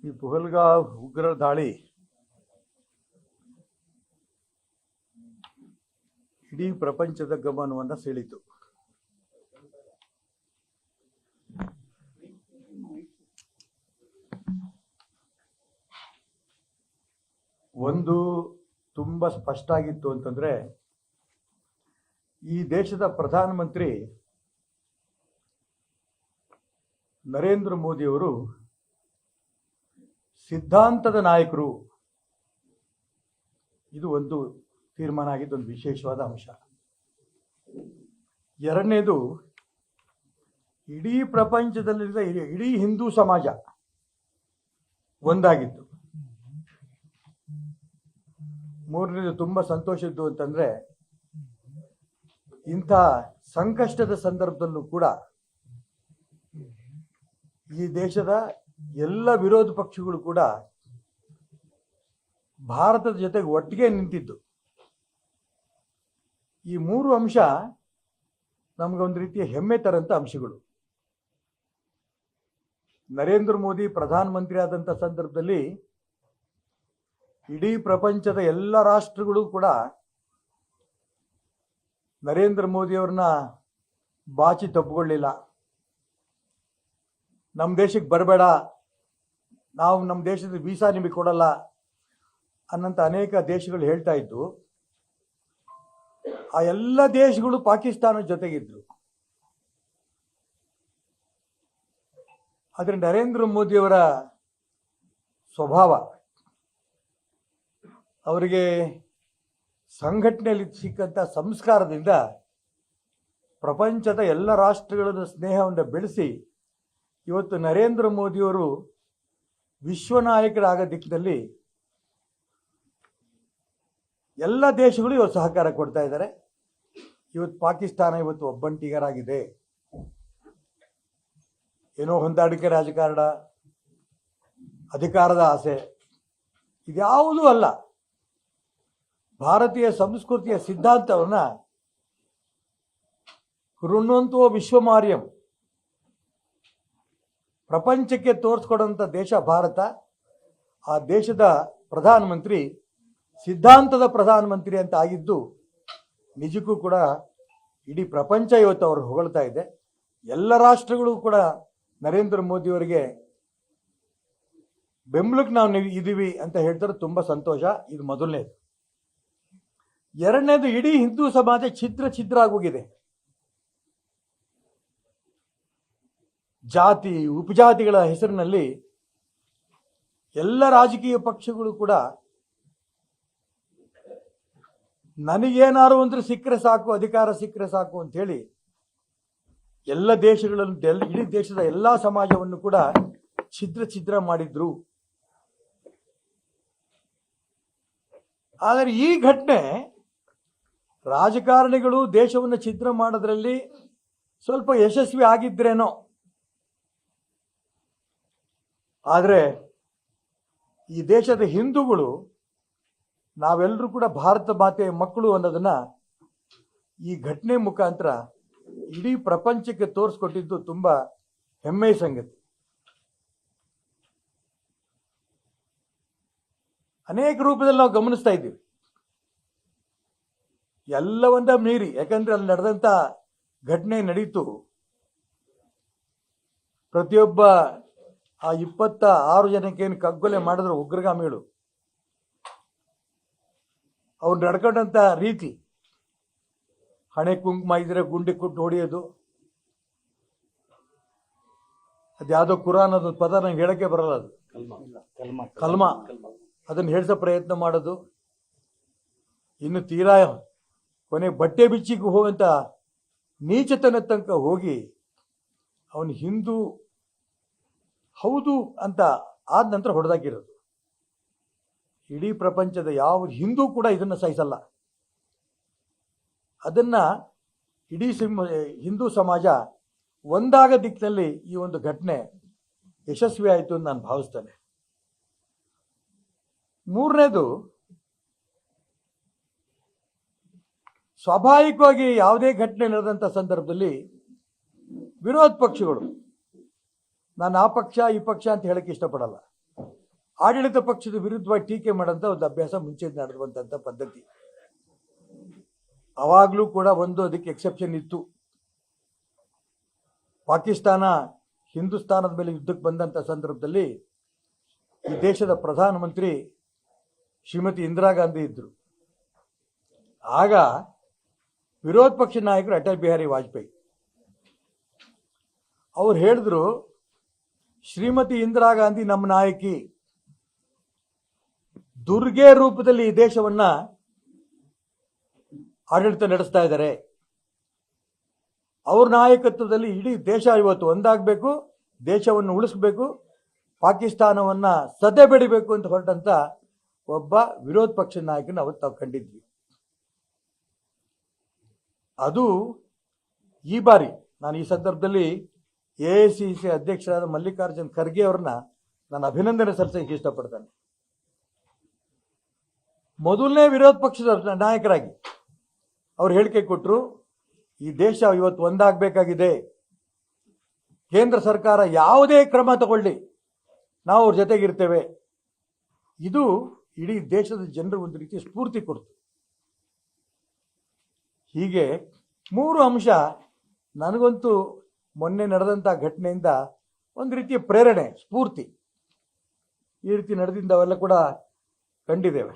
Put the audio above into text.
ಈ ಪಹಲ್ಗಾವ್ ಉಗ್ರ ದಾಳಿ ಇಡೀ ಪ್ರಪಂಚದ ಗಮನವನ್ನು ಸೆಳೀತು. ಒಂದು ತುಂಬಾ ಸ್ಪಷ್ಟ ಆಗಿತ್ತು ಅಂತಂದ್ರೆ, ಈ ದೇಶದ ಪ್ರಧಾನಮಂತ್ರಿ ನರೇಂದ್ರ ಮೋದಿಯವರು ಸಿದ್ಧಾಂತದ ನಾಯಕರು. ಇದು ಒಂದು ತೀರ್ಮಾನ ಆಗಿದ್ದು, ಒಂದು ವಿಶೇಷವಾದ ಅಂಶ. ಎರಡನೇದು, ಇಡೀ ಪ್ರಪಂಚದಲ್ಲಿದ್ದ ಇಡೀ ಹಿಂದೂ ಸಮಾಜ ಒಂದಾಗಿತ್ತು. ಮೂರನೇದು ತುಂಬಾ ಸಂತೋಷದ್ದು ಅಂತಂದ್ರೆ, ಇಂಥ ಸಂಕಷ್ಟದ ಸಂದರ್ಭದಲ್ಲೂ ಕೂಡ ಈ ದೇಶದ ಎಲ್ಲ ವಿರೋಧ ಪಕ್ಷಗಳು ಕೂಡ ಭಾರತದ ಜೊತೆಗೆ ಒಟ್ಟಿಗೆ ನಿಂತಿದ್ದು. ಈ ಮೂರು ಅಂಶ ನಮಗೊಂದು ರೀತಿಯ ಹೆಮ್ಮೆ ತರಂತ ಅಂಶಗಳು. ನರೇಂದ್ರ ಮೋದಿ ಪ್ರಧಾನಮಂತ್ರಿ ಆದಂಥ ಸಂದರ್ಭದಲ್ಲಿ ಇಡೀ ಪ್ರಪಂಚದ ಎಲ್ಲ ರಾಷ್ಟ್ರಗಳು ಕೂಡ ನರೇಂದ್ರ ಮೋದಿಯವ್ರನ್ನ ಬಾಚಿ ತಪ್ಪುಕೊಳ್ಳಿಲ್ಲ. ನಮ್ಮ ದೇಶಕ್ಕೆ ಬರಬೇಡ, ನಾವು ನಮ್ಮ ದೇಶದ ವೀಸಾ ನಿಮಗೆ ಕೊಡಲ್ಲ ಅನ್ನಂತ ಅನೇಕ ದೇಶಗಳು ಹೇಳ್ತಾ ಇದ್ದು. ಆ ಎಲ್ಲ ದೇಶಗಳು ಪಾಕಿಸ್ತಾನದ ಜೊತೆಗಿದ್ರು. ಆದರೆ ನರೇಂದ್ರ ಮೋದಿಯವರ ಸ್ವಭಾವ, ಅವರಿಗೆ ಸಂಘಟನೆಯಲ್ಲಿ ಸಿಕ್ಕಂಥ ಸಂಸ್ಕಾರದಿಂದ ಪ್ರಪಂಚದ ಎಲ್ಲ ರಾಷ್ಟ್ರಗಳ ಸ್ನೇಹವನ್ನು ಬೆಳೆಸಿ ಇವತ್ತು ನರೇಂದ್ರ ಮೋದಿಯವರು ವಿಶ್ವ ನಾಯಕರಾಗೋ ದಿಕ್ಕಿನಲ್ಲಿ ಎಲ್ಲ ದೇಶಗಳು ಇವತ್ತು ಸಹಕಾರ ಕೊಡ್ತಾ ಇದ್ದಾರೆ. ಇವತ್ತು ಪಾಕಿಸ್ತಾನ ಇವತ್ತು ಒಬ್ಬಂಟಿಗರಾಗಿದೆ. ಏನೋ ಹೊಂದಾಣಿಕೆ ರಾಜಕಾರಣ, ಅಧಿಕಾರದ ಆಸೆ, ಇದ್ಯಾವುದೂ ಅಲ್ಲ. ಭಾರತೀಯ ಸಂಸ್ಕೃತಿಯ ಸಿದ್ಧಾಂತವನ್ನ ಕೃಣ್ವಂತೋ ವಿಶ್ವಮಾರ್ಯಂ ಪ್ರಪಂಚಕ್ಕೆ ತೋರಿಸ್ಕೊಡುವಂಥ ದೇಶ ಭಾರತ. ಆ ದೇಶದ ಪ್ರಧಾನಮಂತ್ರಿ ಸಿದ್ಧಾಂತದ ಪ್ರಧಾನಮಂತ್ರಿ ಅಂತ ಆಗಿದ್ದು ನಿಜಕ್ಕೂ ಕೂಡ ಇಡೀ ಪ್ರಪಂಚ ಇವತ್ತು ಅವರು ಹೊಗಳ್ತಾ ಇದೆ. ಎಲ್ಲ ರಾಷ್ಟ್ರಗಳು ಕೂಡ ನರೇಂದ್ರ ಮೋದಿಯವರಿಗೆ ಬೆಂಬಲಕ್ಕೆ ನಾವು ಇದೀವಿ ಅಂತ ಹೇಳ್ತಾರೆ. ತುಂಬಾ ಸಂತೋಷ. ಇದು ಮೊದಲನೇದು. ಎರಡನೇದು, ಇಡೀ ಹಿಂದೂ ಸಮಾಜ ಛಿದ್ರ ಆಗೋಗಿದೆ. ಜಾತಿ ಉಪಜಾತಿಗಳ ಹೆಸರಿನಲ್ಲಿ ಎಲ್ಲ ರಾಜಕೀಯ ಪಕ್ಷಗಳು ಕೂಡ ನನಗೇನಾರು ಅಂದ್ರೆ ಸಿಕ್ಕರೆ ಸಾಕು, ಅಧಿಕಾರ ಸಿಕ್ಕರೆ ಸಾಕು ಅಂತ ಹೇಳಿ ಎಲ್ಲ ದೇಶಗಳನ್ನು, ಇಡೀ ದೇಶದ ಎಲ್ಲಾ ಸಮಾಜವನ್ನು ಕೂಡ ಛಿದ್ರ ಮಾಡಿದ್ರು. ಆದರೆ ಈ ಘಟನೆ ರಾಜಕಾರಣಿಗಳು ದೇಶವನ್ನು ಛಿದ್ರ ಮಾಡೋದ್ರಲ್ಲಿ ಸ್ವಲ್ಪ ಯಶಸ್ವಿ ಆಗಿದ್ರೇನೋ, ಆದರೆ ಈ ದೇಶದ ಹಿಂದೂಗಳು ನಾವೆಲ್ಲರೂ ಕೂಡ ಭಾರತ ಮಾತೆಯ ಮಕ್ಕಳು ಅನ್ನೋದನ್ನ ಈ ಘಟನೆ ಮುಖಾಂತರ ಇಡೀ ಪ್ರಪಂಚಕ್ಕೆ ತೋರಿಸ್ಕೊಟ್ಟಿದ್ದು ತುಂಬಾ ಹೆಮ್ಮೆಯ ಸಂಗತಿ. ಅನೇಕ ರೂಪದಲ್ಲಿ ನಾವು ಗಮನಿಸ್ತಾ ಇದ್ದೀವಿ. ಎಲ್ಲವನ್ನ ಮೀರಿ, ಯಾಕಂದ್ರೆ ಅಲ್ಲಿ ನಡೆದಂತ ಘಟನೆ ನಡೀತು. ಪ್ರತಿಯೊಬ್ಬ ಆ 26 ಜನಕ್ಕೆ ಏನು ಕಗ್ಗೊಲೆ ಮಾಡಿದ್ರು ಉಗ್ರಗಾಮಿಗಳು, ಅವ್ರು ನಡ್ಕೊಂಡಂತ ರೀತಿ, ಹಣೆ ಕುಂಕುಮ ಇದ್ರೆ ಗುಂಡಿ ಕೊಟ್ಟು ಹೊಡೆಯೋದು, ಅದ್ಯಾವುದೋ ಕುರಾನ್ ಅದೊಂದು ಪದ ನಂಗೆ ಹೇಳಕ್ಕೆ ಬರಲ್ಲ, ಅದು ಕಲ್ಮಾ, ಅದನ್ನು ಹೇಳ್ಸೋ ಪ್ರಯತ್ನ ಮಾಡೋದು, ಇನ್ನು ತೀರಾ ಕೊನೆ ಬಟ್ಟೆ ಬಿಚ್ಚಿಗೆ ಹೋಗಂತ ನೀಚತನ ತನಕ ಹೋಗಿ ಅವನು ಹಿಂದೂ ಹೌದು ಅಂತ ಆದ ನಂತರ ಹೊಡೆದಾಕಿರೋದು. ಇಡೀ ಪ್ರಪಂಚದ ಯಾವ ಹಿಂದೂ ಕೂಡ ಇದನ್ನ ಸಹಿಸಲ್ಲ. ಅದನ್ನ ಇಡೀ ಹಿಂದೂ ಸಮಾಜ ಒಂದಾಗ ದಿಕ್ಕಿನಲ್ಲಿ ಈ ಒಂದು ಘಟನೆ ಯಶಸ್ವಿ ಆಯಿತು ಅಂತ ನಾನು ಭಾವಿಸ್ತೇನೆ. ಮೂರನೇದು, ಸ್ವಾಭಾವಿಕವಾಗಿ ಯಾವುದೇ ಘಟನೆ ನಡೆದಂಥ ಸಂದರ್ಭದಲ್ಲಿ ವಿರೋಧ ಪಕ್ಷಗಳು, ನಾನು ಆ ಪಕ್ಷ ಈ ಪಕ್ಷ ಅಂತ ಹೇಳಕ್ಕೆ ಇಷ್ಟಪಡಲ್ಲ, ಆಡಳಿತ ಪಕ್ಷದ ವಿರುದ್ಧವಾಗಿ ಟೀಕೆ ಮಾಡೋಂಥ ಒಂದು ಅಭ್ಯಾಸ ಮುಂಚೆ ನಡೆದುವಂಥ ಪದ್ಧತಿ. ಅವಾಗಲೂ ಕೂಡ ಒಂದು ಅದಕ್ಕೆ ಎಕ್ಸೆಪ್ಷನ್ ಇತ್ತು. ಪಾಕಿಸ್ತಾನ ಹಿಂದೂಸ್ತಾನದ ಮೇಲೆ ಯುದ್ಧಕ್ಕೆ ಬಂದಂಥ ಸಂದರ್ಭದಲ್ಲಿ ಈ ದೇಶದ ಪ್ರಧಾನಮಂತ್ರಿ ಶ್ರೀಮತಿ ಇಂದಿರಾ ಗಾಂಧಿ ಇದ್ದರು. ಆಗ ವಿರೋಧ ಪಕ್ಷ ನಾಯಕರು ಅಟಲ್ ಬಿಹಾರಿ ವಾಜಪೇಯಿ ಅವ್ರು ಹೇಳಿದ್ರು, ಶ್ರೀಮತಿ ಇಂದಿರಾ ಗಾಂಧಿ ನಮ್ಮ ನಾಯಕಿ, ದುರ್ಗೆ ರೂಪದಲ್ಲಿ ಈ ದೇಶವನ್ನ ಆಡಳಿತ ನಡೆಸ್ತಾ ಇದ್ದಾರೆ. ಅವ್ರ ನಾಯಕತ್ವದಲ್ಲಿ ಇಡೀ ದೇಶ ಇವತ್ತು ಒಂದಾಗಬೇಕು, ದೇಶವನ್ನು ಉಳಿಸಬೇಕು, ಪಾಕಿಸ್ತಾನವನ್ನ ಸದೆ ಬೆಡಿಬೇಕು ಅಂತ ಹೊರಟಂತ ಒಬ್ಬ ವಿರೋಧ ಪಕ್ಷ ನಾಯಕನ ಅವತ್ತು ನಾವು ಕಂಡಿದ್ವಿ. ಅದು ಈ ಬಾರಿ ನಾನು ಈ ಸಂದರ್ಭದಲ್ಲಿ AICC ಅಧ್ಯಕ್ಷರಾದ ಮಲ್ಲಿಕಾರ್ಜುನ್ ಖರ್ಗೆ ಅವ್ರನ್ನ ನಾನು ಅಭಿನಂದನೆ ಸಲ್ಲಿಸಕ್ಕೆ ಇಷ್ಟಪಡ್ತೇನೆ. ಮೊದಲನೇ ವಿರೋಧ ಪಕ್ಷದ ನಾಯಕರಾಗಿ ಅವ್ರು ಹೇಳಿಕೆ ಕೊಟ್ಟರು, ಈ ದೇಶ ಇವತ್ತು ಒಂದಾಗಬೇಕಾಗಿದೆ, ಕೇಂದ್ರ ಸರ್ಕಾರ ಯಾವುದೇ ಕ್ರಮ ತಗೊಳ್ಳಿ ನಾವು ಅವ್ರ ಜೊತೆಗಿರ್ತೇವೆ. ಇದು ಇಡೀ ದೇಶದ ಜನರು ಒಂದು ರೀತಿ ಸ್ಫೂರ್ತಿ ಕೊಡ್ತು. ಹೀಗೆ 3 ಅಂಶ ನನಗಂತೂ ಮೊನ್ನೆ ನಡೆದಂಥ ಘಟನೆಯಿಂದ ಒಂದು ರೀತಿಯ ಪ್ರೇರಣೆ, ಸ್ಫೂರ್ತಿ ಈ ರೀತಿ ನಡೆದಿಂದ ಅವೆಲ್ಲ ಕೂಡ ಕಂಡಿದ್ದೇವೆ.